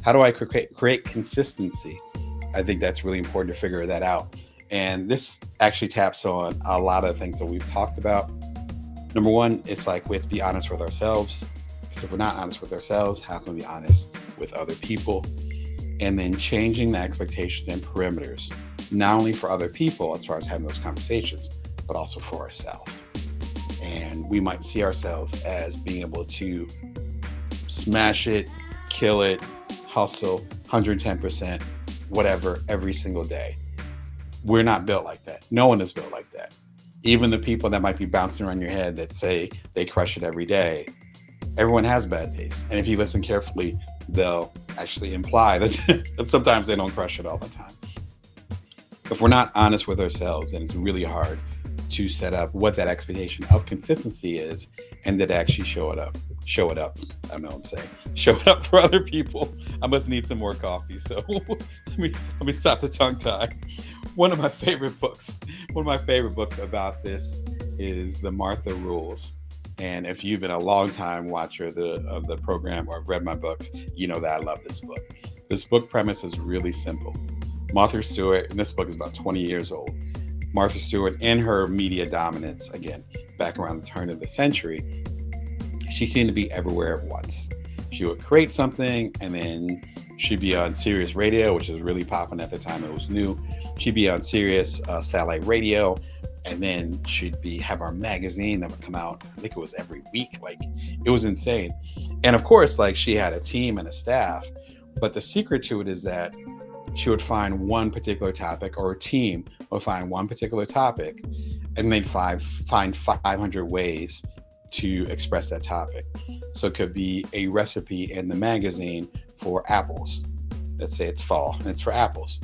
How do I create consistency? I think that's really important to figure that out. And this actually taps on a lot of things that we've talked about. Number one, it's like we have to be honest with ourselves. Because if we're not honest with ourselves, how can we be honest with other people? And then changing the expectations and perimeters, not only for other people as far as having those conversations, but also for ourselves. And we might see ourselves as being able to smash it, kill it, hustle 110%, whatever, every single day. We're not built like that. No one is built like that. Even the people that might be bouncing around your head that say they crush it every day, everyone has bad days. And if you listen carefully, they'll actually imply that, that sometimes they don't crush it all the time. If we're not honest with ourselves, then it's really hard to set up what that expectation of consistency is and that actually show it up. I don't know what I'm saying. Show it up for other people. I must need some more coffee. So let me stop the tongue tie. One of my favorite books about this is The Martha Rules. And if you've been a long time watcher of the program or have read my books, you know that I love this book. This book premise is really simple. Martha Stewart, and this book is about 20 years old. Martha Stewart, in her media dominance, again, back around the turn of the century, she seemed to be everywhere at once. She would create something and then she'd be on Sirius Radio, which was really popping at the time. It was new. She'd be on Sirius satellite radio, and then she'd have our magazine that would come out. I think it was every week. Like, it was insane. And of course, like, she had a team and a staff, but the secret to it is that she would find one particular topic, or a team would find one particular topic, and they'd find 500 ways to express that topic. So it could be a recipe in the magazine for apples. Let's say it's fall and it's for apples.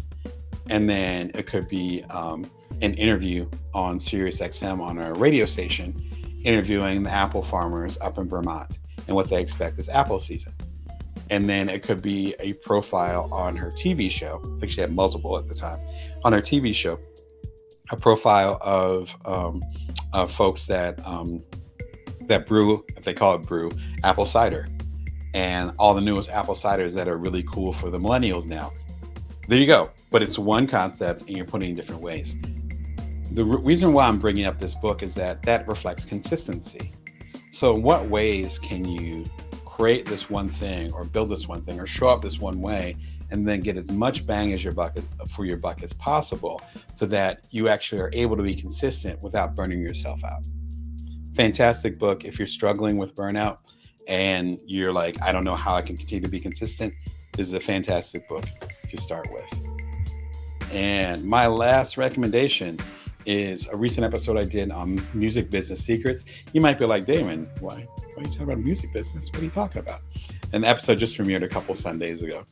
And then it could be an interview on Sirius XM on a radio station, interviewing the apple farmers up in Vermont and what they expect this apple season. And then it could be a profile on her TV show. I think she had multiple at the time. On her TV show, a profile of folks that brew, if they call it brew, apple cider, and all the newest apple ciders that are really cool for the millennials now. There you go. But it's one concept and you're putting it in different ways. The reason why I'm bringing up this book is that reflects consistency. So in what ways can you create this one thing or build this one thing or show up this one way and then get as much bang as for your buck as possible so that you actually are able to be consistent without burning yourself out. Fantastic book. If you're struggling with burnout and you're like, I don't know how I can continue to be consistent, this is a fantastic book to start with. And my last recommendation is a recent episode I did on music business secrets. You might be like, Damon, why are you talking about music business? What are you talking about? And the episode just premiered a couple Sundays ago.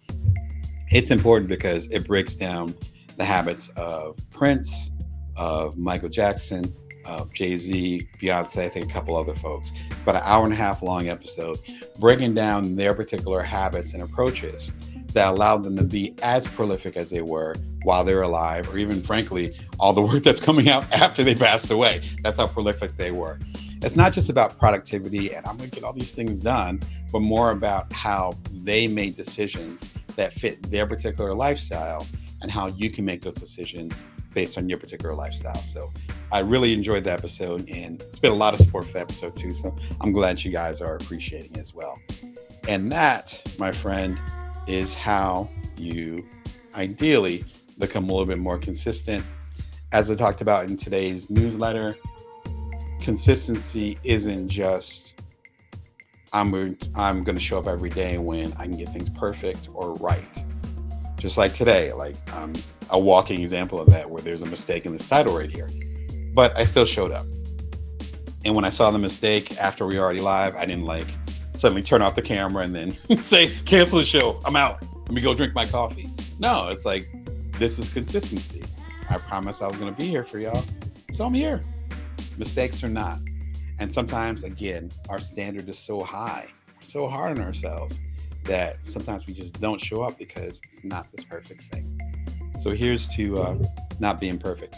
It's important because it breaks down the habits of Prince, of Michael Jackson, of Jay-Z, Beyonce, I think a couple other folks. It's about an hour and a half long episode breaking down their particular habits and approaches that allowed them to be as prolific as they were while they were alive, or even, frankly, all the work that's coming out after they passed away. That's how prolific they were. It's not just about productivity and I'm going to get all these things done, but more about how they made decisions that fit their particular lifestyle and how you can make those decisions based on your particular lifestyle. So I really enjoyed the episode, and it's been a lot of support for the episode too. So I'm glad you guys are appreciating it as well. And that, my friend, is how you ideally become a little bit more consistent. As I talked about in today's newsletter, consistency isn't just I'm going to show up every day when I can get things perfect or right. Just like today, like I'm a walking example of that, where there's a mistake in this title right here, but I still showed up. And when I saw the mistake after we were already live, I didn't like suddenly turn off the camera and then say, cancel the show, I'm out, let me go drink my coffee. No, it's like, this is consistency. I promised I was going to be here for y'all, so I'm here. Mistakes or not. And sometimes, again, our standard is so high, we're so hard on ourselves that sometimes we just don't show up because it's not this perfect thing. So here's to not being perfect.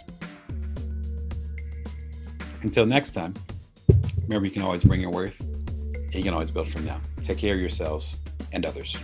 Until next time, remember, you can always bring your worth, and you can always build from now. Take care of yourselves and others.